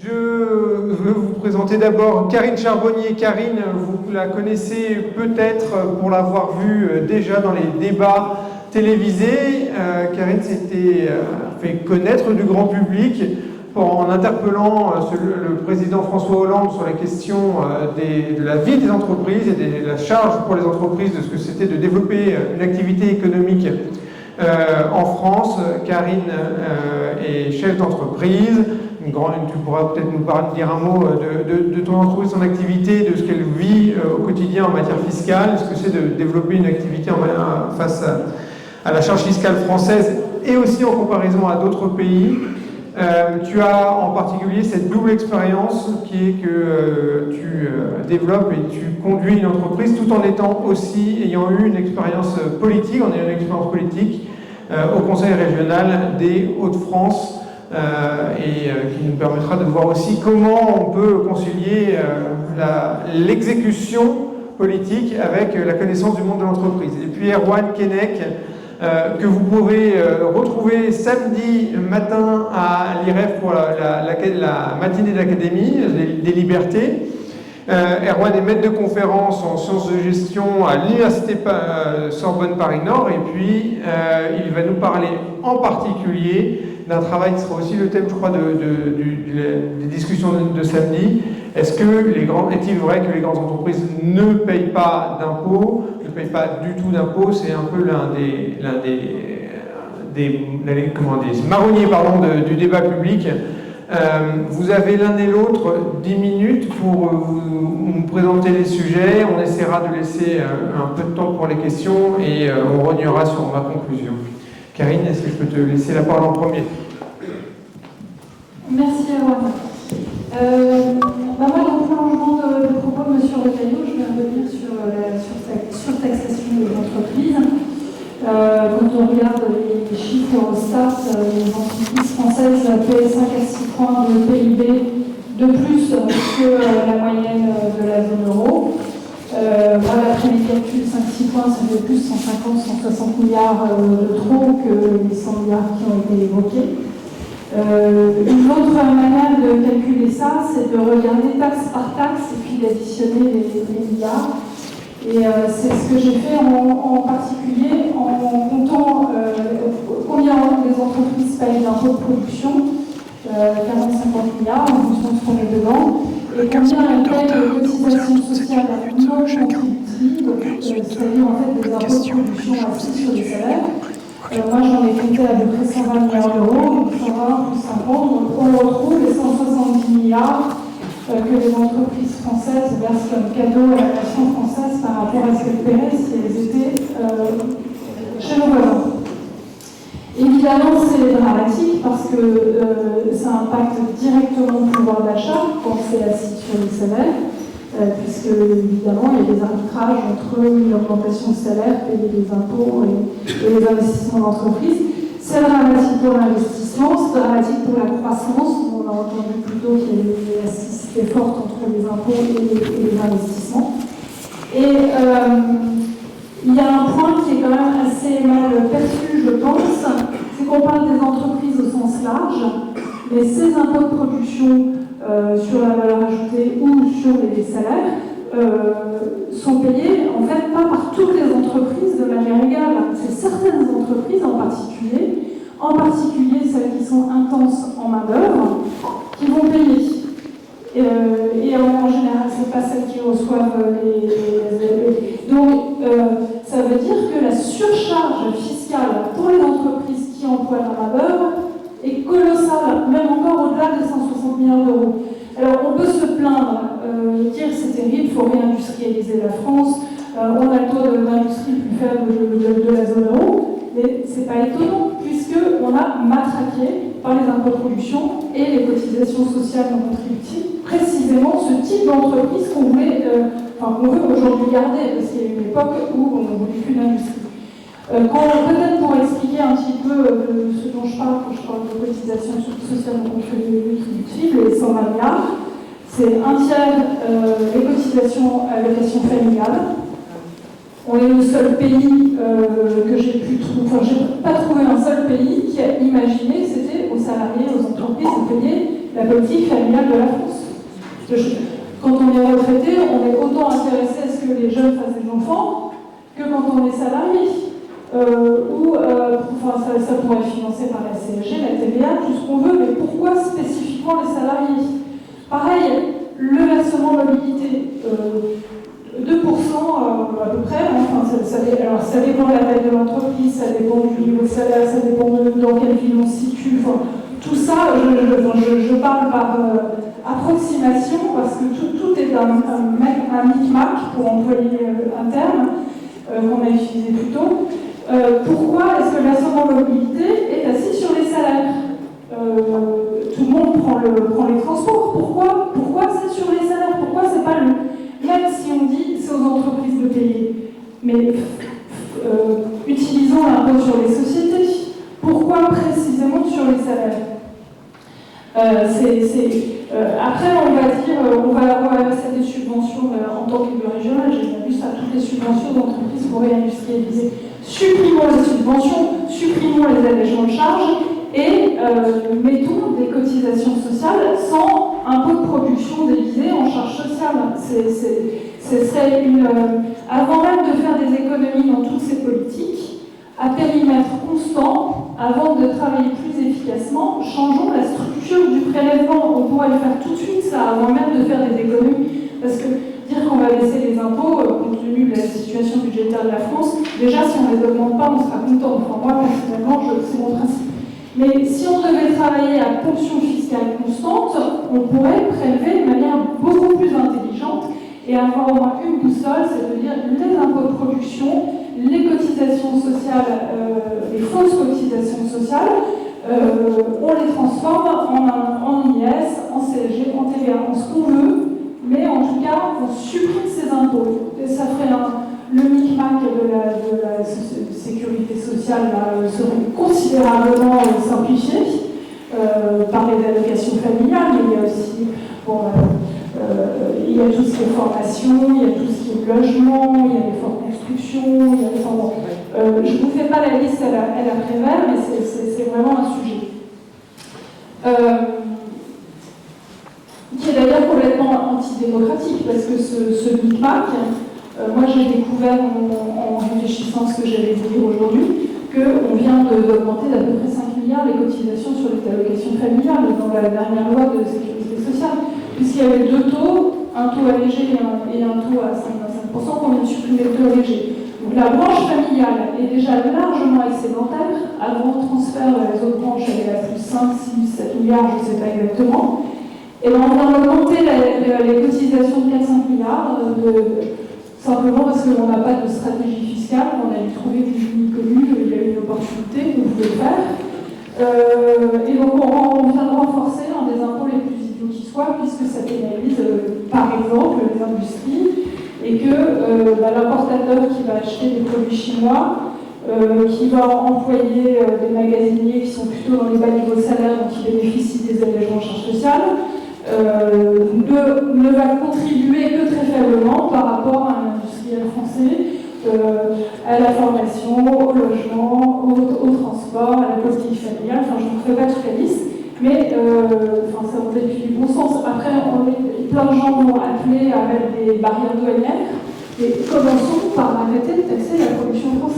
Je veux vous présenter d'abord Karine Charbonnier. Karine, vous la connaissez peut-être pour l'avoir vue déjà dans les débats télévisés. Karine s'était fait connaître du grand public en interpellant le président François Hollande sur la question de la vie des entreprises et de la charge pour les entreprises de ce que c'était de développer une activité économique en France. Karine est chef d'entreprise. Tu pourras peut-être nous dire un mot de ton entreprise, son activité, de ce qu'elle vit au quotidien en matière fiscale, ce que c'est de développer une activité face à la charge fiscale française et aussi en comparaison à d'autres pays. Tu as en particulier cette double expérience qui est que tu développes et tu conduis une entreprise tout en ayant eu une expérience politique, au Conseil régional des Hauts-de-France qui nous permettra de voir aussi comment on peut concilier l'exécution politique avec la connaissance du monde de l'entreprise. Et puis Erwan Keinec, que vous pourrez retrouver samedi matin à l'IREF pour la matinée de l'Académie des Libertés. Erwan est maître de conférence en sciences de gestion à l'Université Sorbonne Paris-Nord et puis il va nous parler en particulier d'un travail qui sera aussi le thème, je crois, des discussions de samedi. Est-il vrai que les grandes entreprises ne payent pas d'impôts, ne payent pas du tout d'impôts? C'est un peu l'un des marronniers du débat public. Vous avez l'un et l'autre 10 minutes pour nous présenter les sujets. On essaiera de laisser un peu de temps pour les questions et on rognera sur ma conclusion. Karine, est-ce que je peux te laisser la parole en premier? Merci Erwan. Moi, dans le prolongement de propos de M. Retailleau, je vais revenir sur la surtaxation des entreprises. Quand on regarde les chiffres Eurostat, les entreprises françaises paient 5 à 6 points de PIB de plus que la moyenne de la zone euro. Voilà, après les calculs, 5-6 points, ça fait plus 150-160 milliards de trop que les 100 milliards qui ont été évoqués. Une autre manière de calculer ça, c'est de regarder taxe par taxe et puis d'additionner les milliards. Et c'est ce que j'ai fait en particulier en comptant combien les entreprises payent d'impôts de production, 40-50 milliards en fonction de ce qu'on met dedans, et combien elles payent de cotisations sociales non contributives, c'est-à-dire en fait des impôts de production assis sur les salaires. Moi j'en ai compté à peu près 120 milliards d'euros, donc 120 plus 50, donc on retrouve les 170 milliards que les entreprises françaises versent comme cadeau à la nation française par rapport à ce qu'elles paieraient si elles étaient chez nos voisins. Évidemment, c'est dramatique parce que ça impacte directement le pouvoir d'achat quand c'est assis sur les salaires, puisque évidemment il y a des arbitrages entre une augmentation de salaire, payer des impôts et les investissements d'entreprise. C'est dramatique pour l'investissement, c'est dramatique pour la croissance. On a entendu plus tôt qu'il y avait une élasticité forte entre les impôts et les investissements. Et il y a un point qui est quand même assez mal perçu, je pense, c'est qu'on parle des entreprises au sens large, mais ces impôts de production sur la valeur ajoutée ou sur les salaires sont payés en fait pas par toutes les entreprises de manière égale. C'est certaines entreprises en particulier celles qui sont intenses en main-d'œuvre, qui vont payer. Et en général, ce n'est pas celles qui reçoivent les... Donc, ça veut dire que la surcharge fiscale pour les entreprises qui emploient la main-d'œuvre est colossale, même encore au-delà des 160 milliards d'euros. Alors, on peut se plaindre, dire c'est terrible, il faut réindustrialiser la France, on a le taux d'industrie plus faible de la zone euro, mais ce n'est pas étonnant, puisqu'on a matraqué par les impôts de production et les cotisations sociales non contributives, précisément ce type d'entreprise qu'on veut aujourd'hui garder, parce qu'il y a eu une époque où on ne voulait plus d'industrie. Peut-être pour expliquer un petit peu ce dont je parle quand je parle de cotisations sociales non contributives, les 120 milliards, c'est un tiers les cotisations allocations familiales. On est le seul pays que j'ai pu trouver, enfin, j'ai pas trouvé un seul pays qui a imaginé, c'était aux salariés, aux entreprises, de payer la politique familiale de la France. Quand on est retraité, on est autant intéressé à ce que les jeunes fassent des enfants que quand on est salarié. Ça pourrait être financé par la CSG, la TVA, tout ce qu'on veut, mais pourquoi spécifiquement les salariés? Pareil, le versement mobilité, 2% à peu près, alors ça dépend de la taille de l'entreprise, ça dépend du niveau de salaire, ça dépend dans quelle ville on se situe, tout ça, je parle par approximation, parce que tout est un micmac, pour employer un terme qu'on a utilisé plus tôt. Pourquoi est-ce que l'assurance mobilité est assis sur les salaires? Tout le monde prend les transports. Pourquoi c'est sur les salaires? Pourquoi c'est pas le... Même si on dit c'est aux entreprises de payer, mais utilisons l'impôt sur les sociétés. Pourquoi précisément sur les salaires? Après, on va dire, on va verser des subventions en tant qu'élu régional. J'ai bien vu ça, toutes les subventions d'entreprises pour réindustrialiser. Supprimons les subventions, supprimons les allégements de charges et mettons des cotisations sociales sans impôt de production déguisé en charges sociales. Ce serait avant même de faire des économies dans toutes ces politiques, à périmètre constant, avant de travailler plus efficacement, changeons la structure du prélèvement. On pourrait le faire tout de suite, ça, avant même de faire des économies. Parce que dire qu'on va baisser les impôts, compte tenu de la situation budgétaire de la France, déjà, si on ne les augmente pas, on sera content. Enfin, moi, personnellement, c'est mon principe. Mais si on devait travailler à ponction fiscale constante, on pourrait prélever de manière beaucoup plus intelligente et avoir au moins une boussole, c'est-à-dire les impôts de production, les cotisations sociales, les fausses cotisations sociales, on les transforme en IS, en CSG, en TVA, en ce qu'on veut, mais en tout cas, on supprime ces impôts. Et ça ferait le micmac de la sécurité sociale serait considérablement simplifié par les allocations familiales. Il y a aussi il y a tout ce qui est formation, il y a tout ce qui est logement, il y a les formes d'instruction, il y a les je ne vous fais pas la liste à la Prévert, mais c'est vraiment un sujet. Qui est d'ailleurs complètement antidémocratique, parce que ce micmac, moi j'ai découvert en réfléchissant à ce que j'allais vous dire aujourd'hui, qu'on vient d'augmenter d'à peu près 5 milliards les cotisations sur les allocations familiales dans la dernière loi de sécurité sociale, puisqu'il y avait deux taux, un taux allégé et un taux à 5,5%, qu'on vient de supprimer le taux allégé. Donc la branche familiale est déjà largement excédentaire. Avant le transfert, les autres branches avaient à plus 5, 6, 7 milliards, je ne sais pas exactement. Et bien on vient d'augmenter les cotisations de 4-5 milliards, simplement parce qu'on n'a pas de stratégie fiscale, on a dû trouver des unies communes, il y a une opportunité qu'on pouvait faire. Et donc on vient de renforcer un des impôts les plus idiots qui soient, puisque ça pénalise par exemple les industries, et que l'importateur qui va acheter des produits chinois, qui va employer des magasiniers qui sont plutôt dans les bas niveaux de salaire, donc qui bénéficient des allégements de charges sociales, ne va contribuer que très faiblement par rapport à un industriel français, à la formation, au logement, au transport, à la politique familiale. Enfin, je ne vous fais pas toute la liste, mais ça va depuis du bon sens. Après, plein de gens vont appeler à mettre des barrières douanières, et commençons par arrêter de taxer la production française.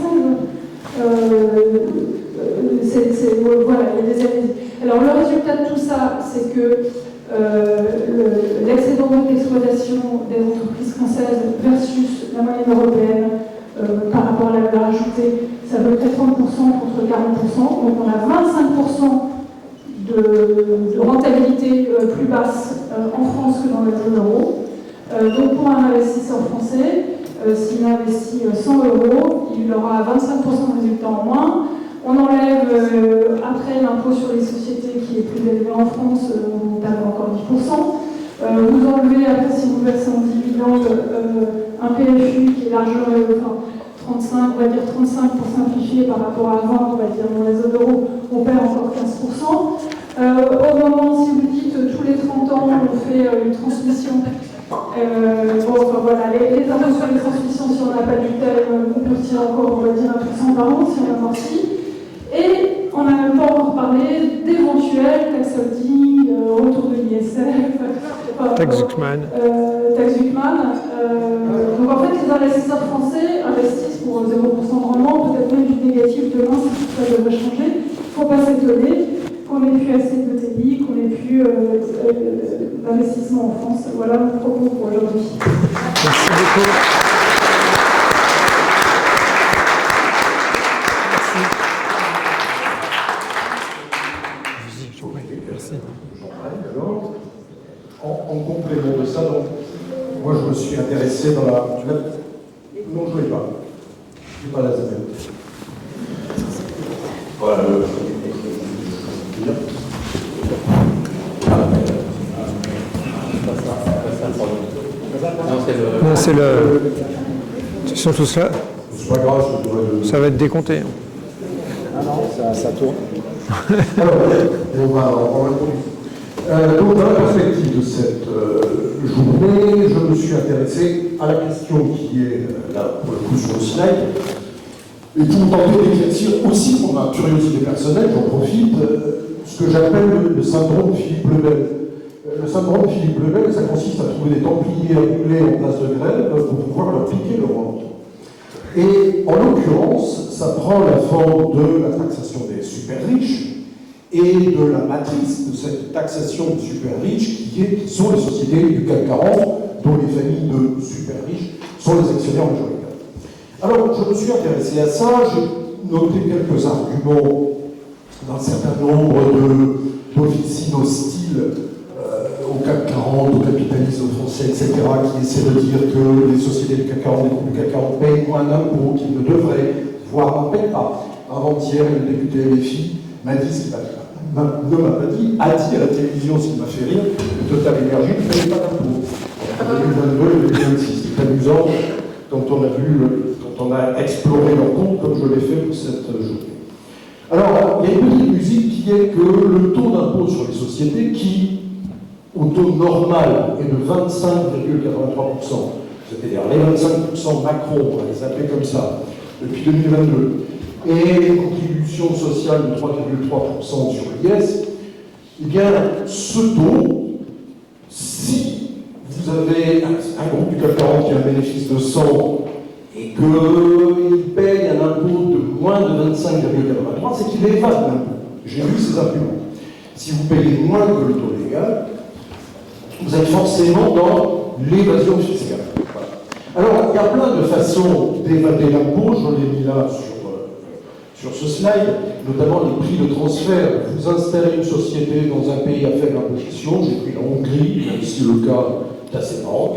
Voilà, il y a des années. Alors, le résultat de tout ça, c'est que l'excédent d'exploitation des entreprises françaises versus la moyenne européenne par rapport à la valeur ajoutée, ça veut être 30% contre 40%. Donc on a 25% de rentabilité plus basse en France que dans la zone euro. Donc pour un investisseur français, s'il investit 100 €, il aura 25% de résultats en moins. On enlève après l'impôt sur les sociétés qui est plus élevé en France, on perd encore 10%. Vous enlevez après, si vous versez en dividende, un PFU qui est largement, 35, on va dire 35 pour simplifier par rapport à 20, on va dire dans la zone euro, on perd encore 15%. Au moment, si vous dites tous les 30 ans, on fait une transmission. Voilà, les impôts sur les transmissions, si on n'a pas du tel, on peut tirer encore, on va dire 1% par an, si on amortit. Et on n'a même pas encore parlé d'éventuels tax holding, retour TSF, Tax-Zuckman. Tax-Zuckman. Donc en fait, les investisseurs français investissent pour 0% de rendement, peut-être même du négatif demain si tout ça devrait changer. Il ne faut pas s'étonner qu'on n'ait plus assez de TI, qu'on n'ait plus d'investissement en France. Voilà mon propos pour aujourd'hui. Merci beaucoup. Merci. Alors, en complément de ça, donc, moi je me suis intéressé dans la... Non, je ne l'ai pas. Je n'ai pas la ZM. Voilà. Non, c'est le... Ils sont tous là. C'est pas grave, je dois le... Ça va être décompté. Ah non, ça tourne. Alors, on va introduire. Donc, dans la perspective de cette journée, je me suis intéressé à la question qui est là, pour le coup, sur le slide. Et pour tenter d'éclaircir aussi, pour ma curiosité personnelle, j'en profite, ce que j'appelle le syndrome Philippe Lebel. Le syndrome Philippe Lebel, ça consiste à trouver des templiers anglais en place de grève pour pouvoir leur piquer le ventre. Et en l'occurrence, ça prend la forme de la taxation des super riches et de la matrice de cette taxation de super riches qui sont les sociétés du CAC 40, dont les familles de super riches sont les actionnaires majoritaires. Alors, je me suis intéressé à ça, j'ai noté quelques arguments d'un certain nombre d'officines hostiles au CAC 40, au capitalisme français, etc., qui essaient de dire que les sociétés du CAC 40, les groupes du CAC 40 payent moins d'impôts qu'ils ne devraient, voire n'en payent pas. Avant-hier, le député LFI m'a dit ce qu'il ne m'a pas dit, a dit à la télévision, ce qui m'a fait rire, que Total Énergie ne payait pas d'impôts. En 2022 et 2026. C'est amusant quand on a exploré leur compte, comme je l'ai fait pour cette journée. Alors, il y a une petite musique qui est que le taux d'impôt sur les sociétés, qui, au taux normal, est de 25,83%, c'est-à-dire les 25% Macron, on va les appeler comme ça, depuis 2022, et les contributions sociales de 3,3% sur l'IS, eh bien, ce taux, si vous avez un groupe du CAC 40 qui a un bénéfice de 100 et qu'il paye un impôt de moins de 25,83, c'est qu'il évade l'impôt. J'ai vu ces arguments. Si vous payez moins que le taux légal, vous êtes forcément dans l'évasion fiscale. Voilà. Alors, il y a plein de façons d'évader l'impôt, je l'ai mis là sur ce slide, notamment les prix de transfert. Vous installez une société dans un pays à faible imposition, j'ai pris la Hongrie, même si le cas est assez marrant.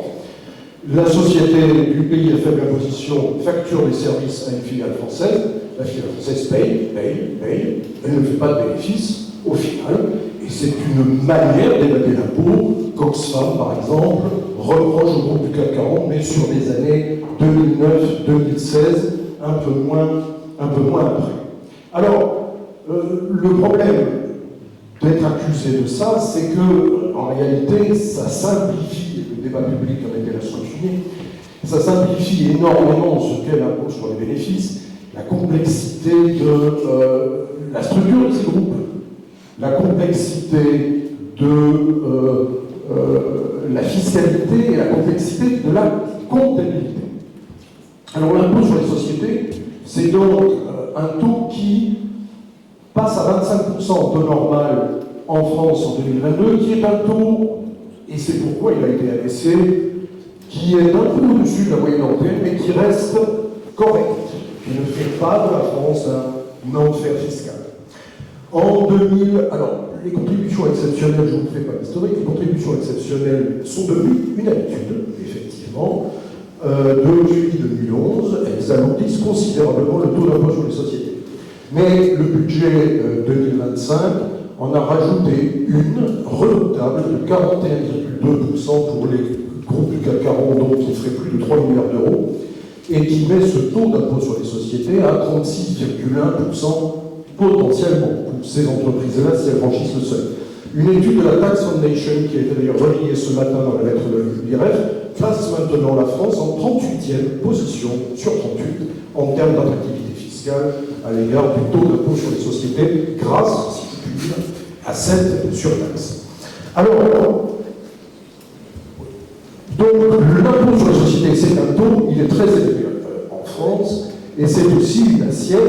La société du pays à faible imposition facture des services à une filiale française, la filiale française paye, elle ne fait pas de bénéfice au final, et c'est une manière d'évader l'impôt. Oxfam, par exemple, reproche au groupe du CAC 40, mais sur les années 2009-2016, un peu moins après. Alors, le problème d'être accusé de ça, c'est que, en réalité, ça simplifie, le débat public en était la structure, ça simplifie énormément ce qu'est l'impôt sur les bénéfices, la complexité de la structure de ces groupes, la complexité de la fiscalité et la complexité de la comptabilité. Alors l'impôt sur les sociétés, c'est donc un taux qui passe à 25% de normal en France en 2022, qui est un taux, et c'est pourquoi il a été abaissé, qui est un peu au-dessus de la moyenne européenne, mais qui reste correct, qui ne fait pas de la France un enfer fiscal. En 2000, alors, les contributions exceptionnelles, je ne vous fais pas l'historique, les contributions exceptionnelles sont devenues une habitude, effectivement. Depuis 2011, elles alourdissent considérablement le taux d'impôt sur les sociétés. Mais le budget 2025 en a rajouté une redoutable de 41,2% pour les groupes du CAC 40, donc qui ferait plus de 3 milliards d'euros, et qui met ce taux d'impôt sur les sociétés à 36,1% potentiellement pour ces entreprises-là si elles franchissent le seuil. Une étude de la Tax Foundation, qui a été d'ailleurs reliée ce matin dans la lettre de l'IRF, place maintenant la France en 38e position sur 38 en termes d'attractivité fiscale à l'égard du taux d'impôt sur les sociétés, grâce, si je puis dire, à cette surtaxe. Alors, donc l'impôt sur les sociétés, c'est un taux, il est très élevé en France, et c'est aussi une assiette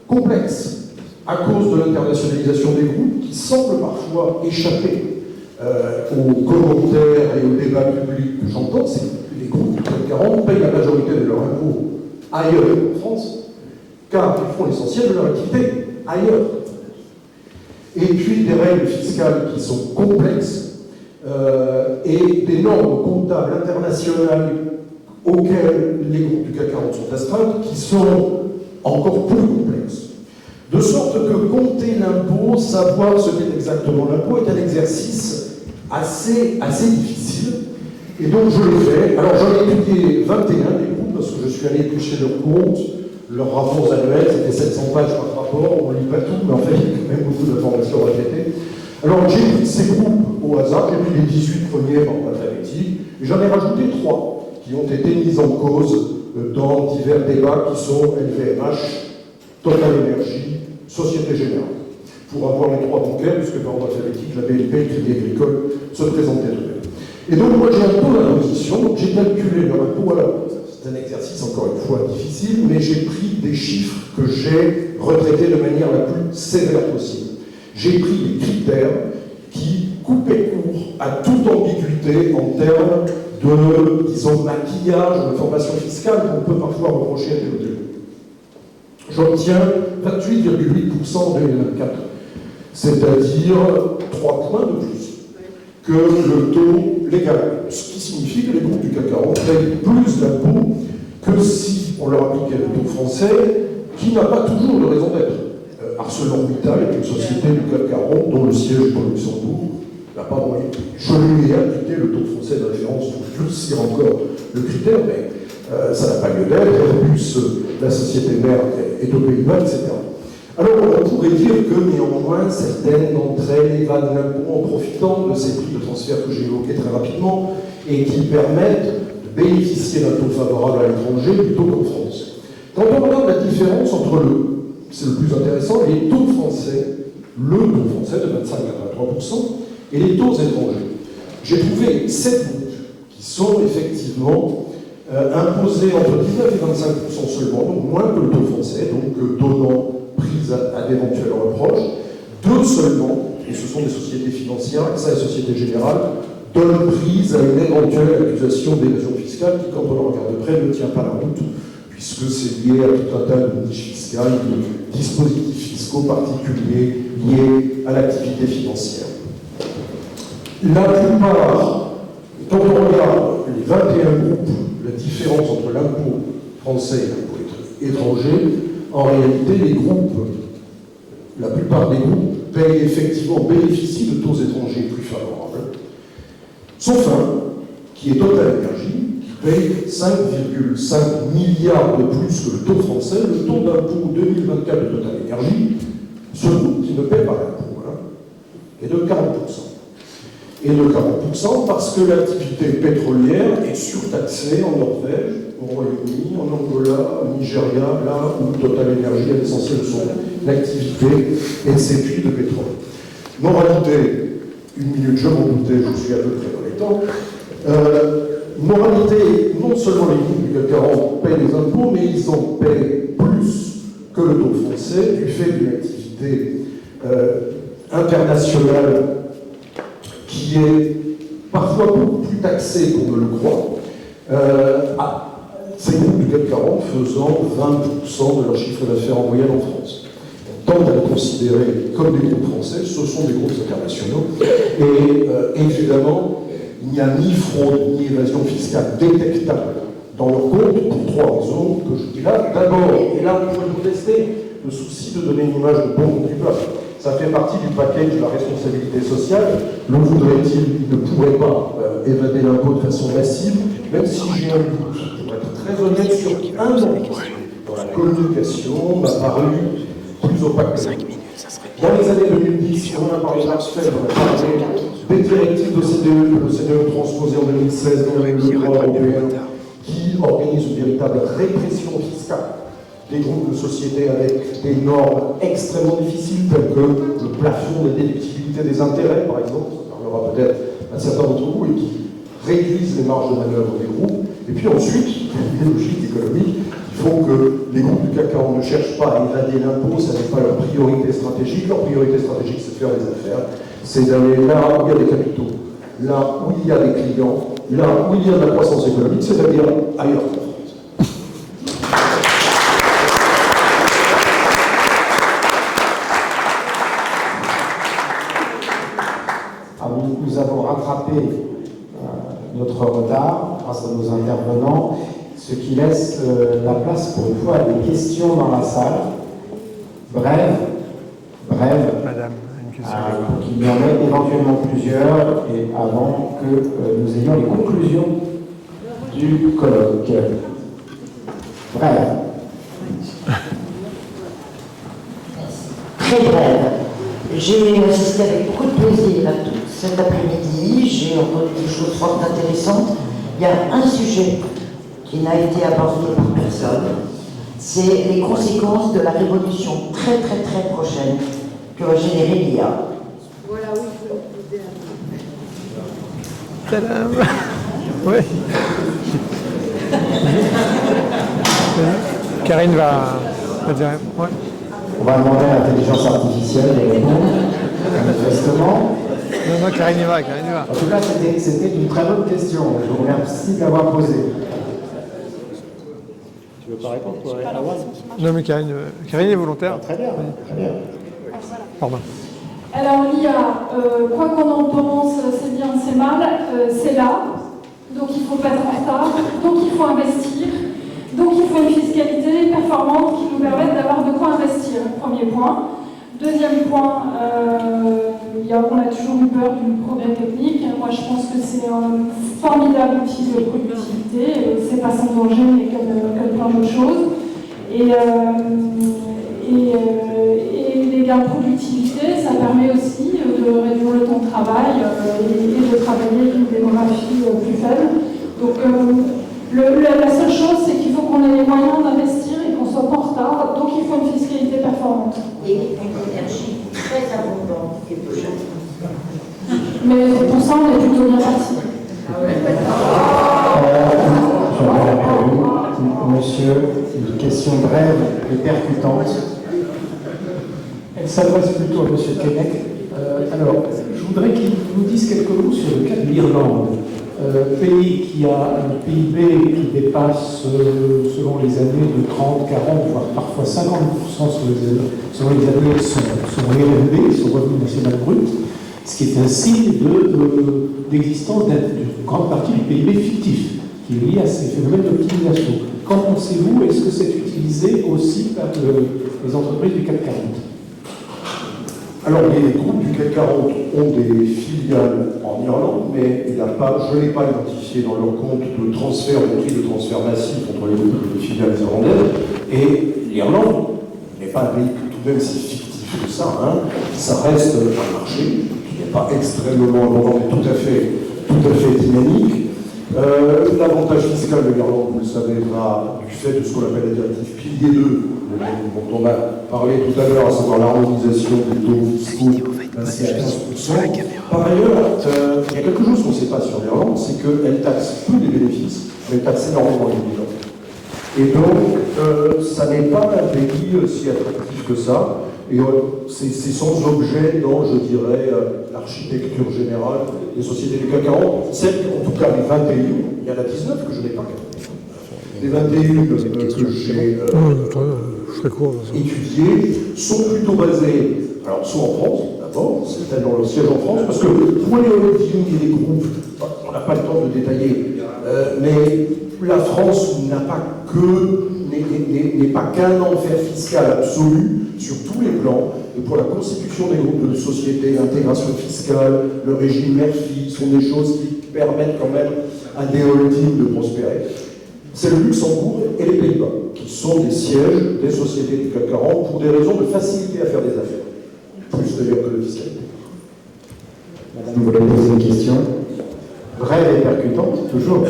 complexe, à cause de l'internationalisation des groupes qui semble parfois échapper aux commentaires et aux débats publics que j'entends. C'est que les groupes du CAC 40 payent la majorité de leurs impôts ailleurs en France, car ils font l'essentiel de leur activité ailleurs. Et puis des règles fiscales qui sont complexes et des normes comptables internationales auxquelles les groupes du CAC 40 sont astreints, qui sont encore plus complexes. De sorte que compter l'impôt, savoir ce qu'est exactement l'impôt, est un exercice assez difficile. Et donc je l'ai fait. Alors j'en ai étudié 21 des groupes, parce que je suis allé éplucher leurs comptes, leurs rapports annuels, c'était 700 pages par rapport, on ne lit pas tout, mais en fait il y a quand même beaucoup d'informations à répéter. Alors j'ai pris ces groupes au hasard, j'ai pris les 18 premiers par ordre alphabétique, et j'en ai rajouté 3 qui ont été mis en cause dans divers débats qui sont LVMH, Total Energy, Société Générale. Pour avoir les 3 bancaires, puisque par ordre alphabétique, la BNP, Crédit Agricole se présentaient eux-mêmes. Et donc moi j'ai un taux d'imposition, donc j'ai calculé leur impôt. Alors c'est un exercice encore une fois difficile, mais j'ai pris des chiffres que j'ai retraités de manière la plus sévère possible. J'ai pris des critères qui coupaient court à toute ambiguïté en termes de, disons, maquillage, de formation fiscale qu'on peut parfois reprocher à tel ou tel groupe. J'obtiens 28,8% en 2024, c'est-à-dire 3 points de plus que le taux légal, ce qui signifie que les groupes du CAC 40 payent plus d'impôts que si on leur appliquait le taux français, qui n'a pas toujours de raison d'être. ArcelorMittal est une société du CAC 40 dont le siège est au Luxembourg, n'a pas moyen. Je lui ai appliqué le taux français de référence pour durcir encore le critère, mais ça n'a pas lieu d'être. Airbus, la société mère, est aux Pays-Bas, etc. Alors on pourrait dire que néanmoins certaines d'entre elles évadent l'impôt en profitant de ces prix de transfert que j'ai évoqués très rapidement et qui permettent de bénéficier d'un taux favorable à l'étranger plutôt qu'en France. Quand on regarde la différence entre c'est le plus intéressant, les taux français, le taux français de 25 à 23% et les taux étrangers. J'ai trouvé 7 groupes qui sont effectivement imposés entre 19 et 25% seulement, donc moins que le taux français, donc donnant prise à d'éventuels reproches. 2 seulement, et ce sont des sociétés financières, ça et Société Générale, donnent prise à une éventuelle accusation d'évasion fiscale qui, quand on le regarde de près, ne tient pas la route, puisque c'est lié à tout un tas de niches fiscales, de dispositifs fiscaux particuliers liés à l'activité financière. La plupart, quand on regarde les 21 groupes, la différence entre l'impôt français et l'impôt étranger, en réalité, les groupes, la plupart des groupes payent effectivement, bénéficient de taux étrangers plus favorables, sauf un, qui est Total Energy, qui paye 5,5 milliards de plus que le taux français. Le taux d'impôt 2024 de Total Energy, ce groupe qui ne paie pas l'impôt, est de 40%. Et de 40% parce que l'activité pétrolière est surtaxée en Norvège, au Royaume-Uni, en Angola, au Nigeria, là où Total Energy a l'essentiel de son activité et de ses puits de pétrole. Moralité, 1 minute, je m'en doutais, je suis à peu près dans les temps. Moralité, non seulement les groupes du CAC 40 payent les impôts, mais ils en payent plus que le taux français du fait d'une activité internationale qui est parfois beaucoup plus taxée qu'on ne le croit. Ces groupes du CAC 40 faisant 20% de leur chiffre d'affaires en moyenne en France. On tente à les considérer comme des groupes français, ce sont des groupes internationaux. Et évidemment, il n'y a ni fraude ni évasion fiscale détectable dans leur compte pour 3 raisons que je dis là. D'abord, et là on peut nous tester, le souci de donner une image de bon contribuable. Ça fait partie du paquet de la responsabilité sociale. Le voudrait-il, il ne pourrait pas évader l'impôt de façon massive, même si j'ai un doute, pour être très honnête, sur un emploi dans la communication m'a paru plus opaque. Dans les années 2010, on a parlé d'Arcel, on a parlé des directives de l'OCDE transposées en 2016 dans le droit européen, qui organisent une véritable répression fiscale des groupes de sociétés avec des normes extrêmement difficiles, telles que le plafond de déductibilité des intérêts, par exemple, ça parlera peut-être à certains d'entre vous, et qui réduisent les marges de manœuvre des groupes. Et puis ensuite, les logiques économiques qui font que les groupes du CAC 40 ne cherchent pas à évader l'impôt, ça n'est pas leur priorité stratégique. Leur priorité stratégique, c'est de faire des affaires, c'est d'aller là où il y a des capitaux, là où il y a des clients, là où il y a de la croissance économique, c'est-à-dire ailleurs qu'en France. Nous avons rattrapé notre retard grâce à nos intervenants, ce qui laisse la place pour une fois à des questions dans la salle. Brève, Madame, une question. pour qu'il y en ait éventuellement plusieurs, et avant que nous ayons les conclusions du colloque. Brève. Très brève. J'ai assisté avec beaucoup de plaisir à tout cet après-midi. J'ai entendu des choses fort intéressantes. Il y a un sujet qui n'a été abordé par personne. C'est les conséquences de la révolution très prochaine que va générer l'IA. Voilà, oui, je voulais Tadam. Ouais. Karine va dire. Ouais. On va demander à l'intelligence artificielle de répondre, manifestement. Non, Karine y va. En tout cas, c'était une très bonne question. Je vous remercie de l'avoir posée. Tu veux pas répondre, toi, Awan ? Non, mais Karine est volontaire. Très bien, très bien. Pardon. Alors l'IA, quoi qu'on en pense, c'est bien, c'est mal, c'est là. Donc il ne faut pas être en retard, donc il faut investir. Donc il faut une fiscalité performante qui nous permette d'avoir de quoi investir, premier point. Deuxième point, on a toujours eu peur du progrès technique. Moi je pense que c'est un formidable outil de productivité, c'est pas sans danger mais comme plein d'autres choses. Et les gains de productivité, ça permet aussi de réduire le temps de travail et de travailler avec une démographie plus faible. Donc la seule chose, c'est qu'il faut qu'on ait les moyens d'investir et qu'on soit pas en retard. Donc il faut une fiscalité performante. Et une énergie très abondante et peu chère. Mais pour ça, on est plutôt bien parti. Monsieur, une question brève et percutante. Elle s'adresse plutôt à M. Keinec. Alors, je voudrais qu'il nous dise quelques mots sur le cas de l'Irlande, pays qui a un PIB qui dépasse, selon les années, de 30, 40, voire parfois 50% selon les années, son RNB, son revenu national brut, ce qui est un signe d'existence d'une grande partie du PIB fictif, qui est lié à ces phénomènes d'optimisation. Qu'en pensez-vous? Est-ce que c'est utilisé aussi par les entreprises du CAC 40? Alors, les groupes du CAC 40 ont des filiales en Irlande, mais je ne l'ai pas identifié dans leur compte de transfert, de prix de transfert massif entre les groupes et les filiales irlandaises. Et l'Irlande n'est pas un pays tout de même si fictif que ça. Ça reste un marché qui n'est pas extrêmement abondant, mais tout à fait dynamique. L'avantage fiscal de l'Irlande, vous le savez, va du fait de ce qu'on appelle la directive pilier 2, dont on a parlé tout à l'heure, à savoir l'harmonisation des taux fiscaux ainsi à 15%. Par ailleurs, il y a quelque chose qu'on ne sait pas sur l'Irlande, c'est qu'elle taxe peu les bénéfices, mais elle taxe énormément les dividendes. Et donc, ça n'est pas un pays si attractif que ça, et c'est sans objet dans, je dirais, l'architecture générale des sociétés du CAC 40. Celles, en tout cas, les 21, il y en a 19 que je n'ai pas gardées. Les 21 que j'ai étudiées sont plutôt basées, alors soit en France, d'abord, c'est dans le siège en France, parce que pour les holdings et les groupes, on n'a pas le temps de détailler, mais la France n'est pas qu'un enfer fiscal absolu sur tous les plans, et pour la constitution des groupes de sociétés, l'intégration fiscale, le régime mère-fille, sont des choses qui permettent quand même à des holdings de prospérer. C'est le Luxembourg et les Pays-Bas, qui sont des sièges des sociétés du CAC 40 pour des raisons de facilité à faire des affaires, plus d'ailleurs que de fiscalité. Madame, vous voulez poser une question? Brève et percutante, toujours.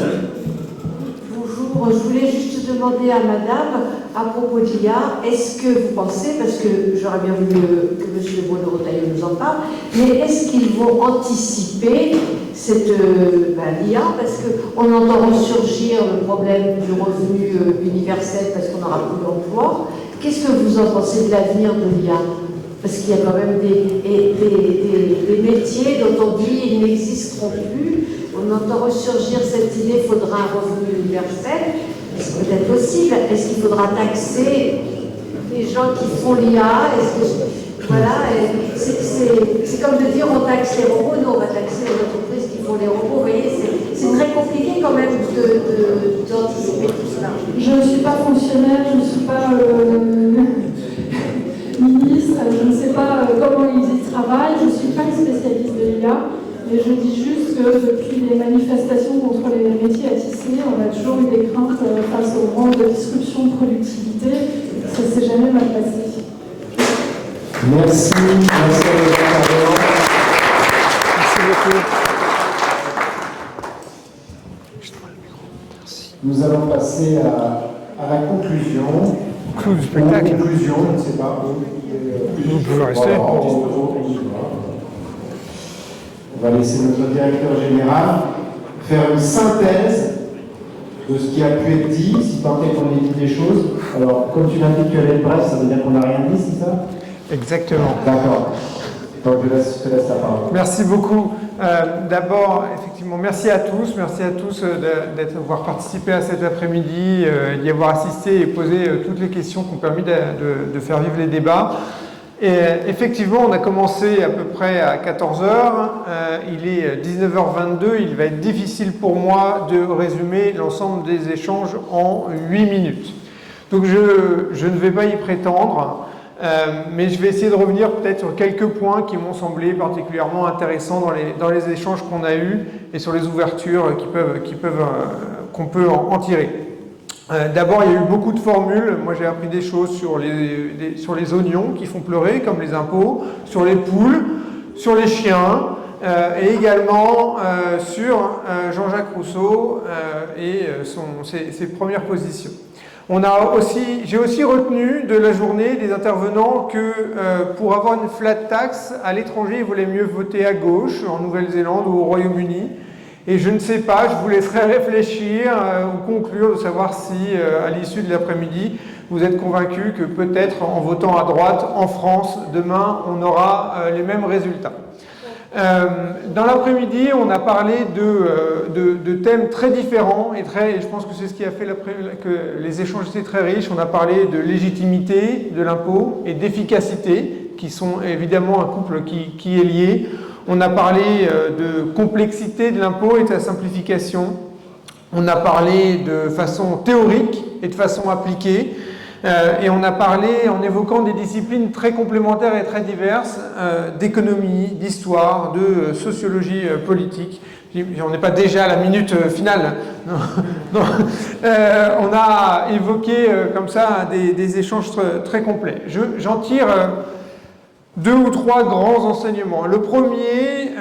Bonjour, je voulais juste demander à madame, à propos d'IA, est-ce que vous pensez, parce que j'aurais bien voulu que M. Bruno Retailleau nous en en parle, mais est-ce qu'ils vont anticiper cette l'IA, parce qu'on entend ressurgir le problème du revenu universel parce qu'on n'aura plus d'emploi. Qu'est-ce que vous en pensez de l'avenir de l'IA? Parce qu'il y a quand même des métiers dont on dit ils n'existeront plus. On entend ressurgir cette idée, il faudra un revenu universel. C'est peut-être possible. Est-ce qu'il faudra taxer les gens qui font l'IA? Voilà, c'est comme de dire on taxe les robots, non, on va taxer les entreprises qui font les robots. Vous voyez, c'est très compliqué quand même d'anticiper tout cela. Je ne suis pas fonctionnaire, je ne suis pas ministre, je ne sais pas comment ils y travaillent, je ne suis pas une spécialiste de l'IA, mais je dis juste que depuis les manifestations contre les métiers à tisser, on a toujours eu des craintes face au manque de disruption de productivité, ça ne s'est jamais mal passé. Merci, merci à vos intervenants. Merci beaucoup. Nous allons passer à la conclusion. Clou du spectacle. Conclusion, je ne sais pas. Vous pouvez rester. On va laisser notre directeur général faire une synthèse de ce qui a pu être dit, si tant est qu'on ait dit des choses. Alors, comme tu l'indiques, tu allais être bref, ça veut dire qu'on n'a rien dit, c'est ça? Exactement. D'accord. Donc, je te laisse la parole. Merci beaucoup. D'abord, effectivement, merci à tous d'avoir participé à cet après-midi, d'y avoir assisté et posé toutes les questions qui ont permis de faire vivre les débats. Et effectivement, on a commencé à peu près à 14h, il est 19h22, il va être difficile pour moi de résumer l'ensemble des échanges en 8 minutes. Donc je ne vais pas y prétendre. Mais je vais essayer de revenir peut-être sur quelques points qui m'ont semblé particulièrement intéressants dans les échanges qu'on a eus et sur les ouvertures qu'on peut en tirer. D'abord, il y a eu beaucoup de formules. Moi, j'ai appris des choses sur les oignons qui font pleurer, comme les impôts, sur les poules, sur les chiens, et également sur Jean-Jacques Rousseau et ses premières positions. J'ai aussi retenu de la journée des intervenants que pour avoir une flat tax à l'étranger, il valait mieux voter à gauche, en Nouvelle-Zélande ou au Royaume-Uni. Et je ne sais pas, je vous laisserai réfléchir ou conclure de savoir si, à l'issue de l'après-midi, vous êtes convaincus que peut-être en votant à droite, en France, demain, on aura les mêmes résultats. Dans l'après-midi, on a parlé de thèmes très différents et je pense que c'est ce qui a fait que les échanges étaient très riches. On a parlé de légitimité de l'impôt et d'efficacité, qui sont évidemment un couple qui est lié. On a parlé de complexité de l'impôt et de sa simplification. On a parlé de façon théorique et de façon appliquée. Et on a parlé en évoquant des disciplines très complémentaires et très diverses, d'économie, d'histoire, de sociologie politique. On n'est pas déjà à la minute finale. Non. On a évoqué comme ça des échanges très complets. J'en tire 2 ou 3 grands enseignements. Le premier,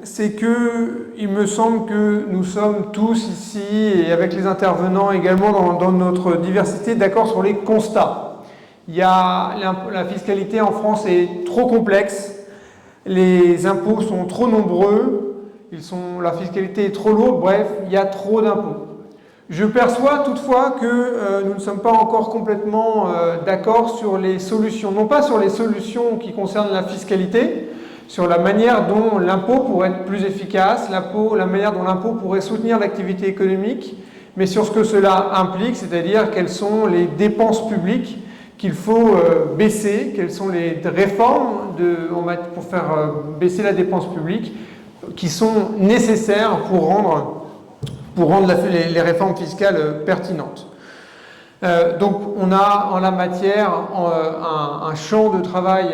c'est que il me semble que nous sommes tous ici, et avec les intervenants également dans notre diversité, d'accord sur les constats. La fiscalité en France est trop complexe, les impôts sont trop nombreux, la fiscalité est trop lourde, bref, il y a trop d'impôts. Je perçois toutefois que nous ne sommes pas encore complètement d'accord sur les solutions, non pas sur les solutions qui concernent la fiscalité, sur la manière dont l'impôt pourrait être plus efficace, la manière dont l'impôt pourrait soutenir l'activité économique, mais sur ce que cela implique, c'est-à-dire quelles sont les dépenses publiques qu'il faut baisser, quelles sont les réformes pour faire baisser la dépense publique qui sont nécessaires pour rendre les réformes fiscales pertinentes. Donc on a en la matière un champ de travail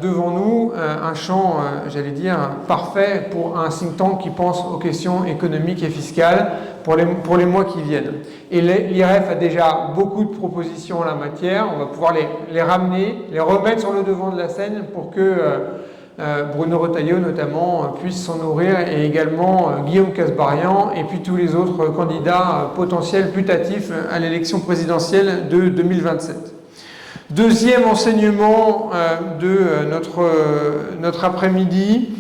devant nous, un champ, j'allais dire, parfait pour un think tank qui pense aux questions économiques et fiscales pour les mois qui viennent. Et l'IRF a déjà beaucoup de propositions en la matière, on va pouvoir les ramener, les remettre sur le devant de la scène pour que Bruno Retailleau notamment puisse s'en nourrir, et également Guillaume Kasbarian et puis tous les autres candidats potentiels putatifs à l'élection présidentielle de 2027. Deuxième enseignement de notre après-midi,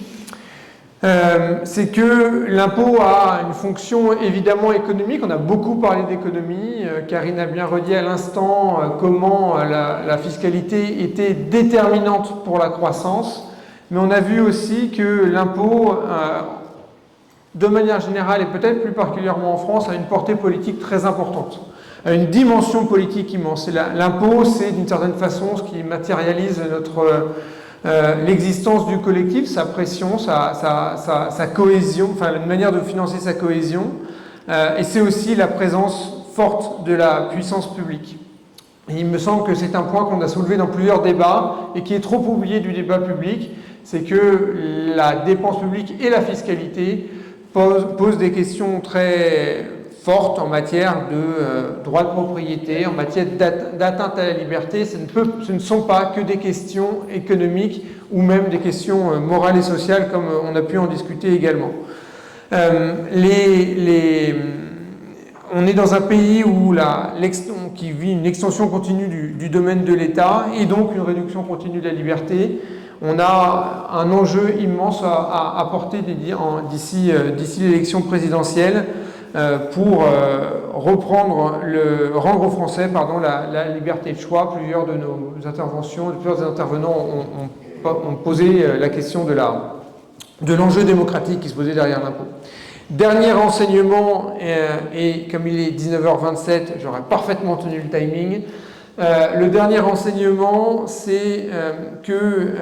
c'est que l'impôt a une fonction évidemment économique. On a beaucoup parlé d'économie. Karine a bien redit à l'instant comment la fiscalité était déterminante pour la croissance. Mais on a vu aussi que l'impôt, de manière générale et peut-être plus particulièrement en France, a une portée politique très importante, a une dimension politique immense. L'impôt, c'est d'une certaine façon ce qui matérialise l'existence du collectif, sa pression, sa cohésion, enfin une manière de financer sa cohésion, et c'est aussi la présence forte de la puissance publique. Et il me semble que c'est un point qu'on a soulevé dans plusieurs débats et qui est trop oublié du débat public, c'est que la dépense publique et la fiscalité posent des questions très fortes en matière de droit de propriété, en matière d'atteinte à la liberté. Ce ne sont pas que des questions économiques ou même des questions morales et sociales, comme on a pu en discuter également. On est dans un pays qui vit une extension continue du domaine de l'État et donc une réduction continue de la liberté. On a un enjeu immense à porter d'ici l'élection présidentielle pour rendre aux Français la liberté de choix. Plusieurs de nos interventions, plusieurs intervenants ont posé la question de l'enjeu démocratique qui se posait derrière l'impôt. Dernier renseignement, et comme il est 19h27, j'aurais parfaitement tenu le timing. Le dernier renseignement, c'est que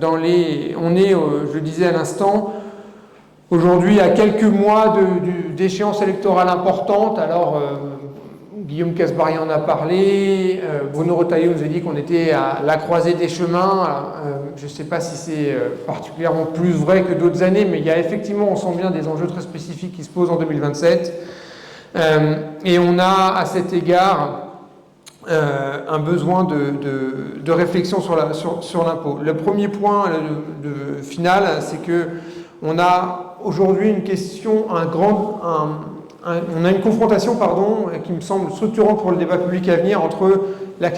je le disais à l'instant, aujourd'hui à quelques mois d'échéance électorale importante. Alors Guillaume Casbarian en a parlé, Bruno Retailleau nous a dit qu'on était à la croisée des chemins. Je ne sais pas si c'est particulièrement plus vrai que d'autres années, mais il y a effectivement, on sent bien des enjeux très spécifiques qui se posent en 2027. Et on a à cet égard un besoin de réflexion sur l'impôt. Le premier point final, c'est que on a aujourd'hui une question, on a une confrontation, qui me semble structurante pour le débat public à venir entre la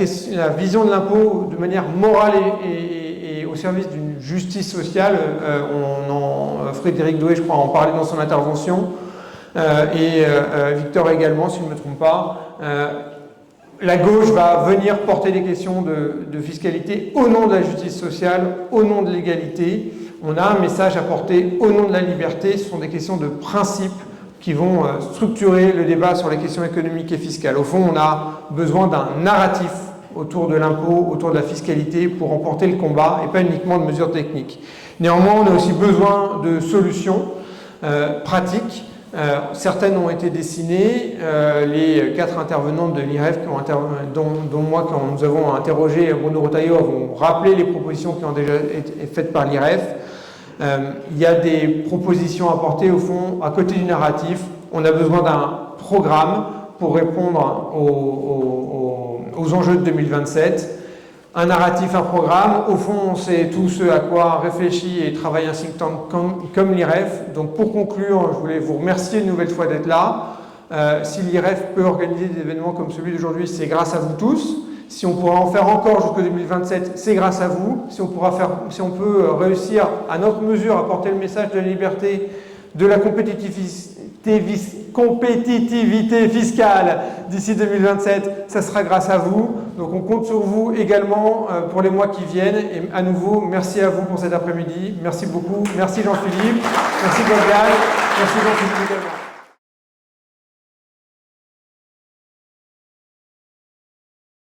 vision de l'impôt de manière morale et au service d'une justice sociale. Frédéric Doué, je crois, en parlait dans son intervention, et Victor également, si je ne me trompe pas. La gauche va venir porter des questions de fiscalité au nom de la justice sociale, au nom de l'égalité. On a un message à porter au nom de la liberté. Ce sont des questions de principe qui vont structurer le débat sur les questions économiques et fiscales. Au fond, on a besoin d'un narratif autour de l'impôt, autour de la fiscalité pour remporter le combat et pas uniquement de mesures techniques. Néanmoins, on a aussi besoin de solutions pratiques. Certaines ont été dessinées. Les 4 intervenantes de l'IREF, dont moi, quand nous avons interrogé Bruno Retailleau, avons rappelé les propositions qui ont déjà été faites par l'IREF. Il y a des propositions à porter, au fond, à côté du narratif. On a besoin d'un programme pour répondre aux enjeux de 2027. Un narratif, un programme. Au fond, c'est tout ce à quoi réfléchit et travaille un think tank comme l'IREF. Donc pour conclure, je voulais vous remercier une nouvelle fois d'être là. Si l'IREF peut organiser des événements comme celui d'aujourd'hui, c'est grâce à vous tous. Si on pourra en faire encore jusqu'en 2027, c'est grâce à vous. Si on peut réussir à notre mesure à porter le message de la liberté, de la compétitivité fiscale d'ici 2027, ça sera grâce à vous. Donc on compte sur vous également pour les mois qui viennent. Et à nouveau, merci à vous pour cet après-midi. Merci beaucoup. Merci Jean-Philippe. Merci Wolfgang. Merci Jean-Philippe également.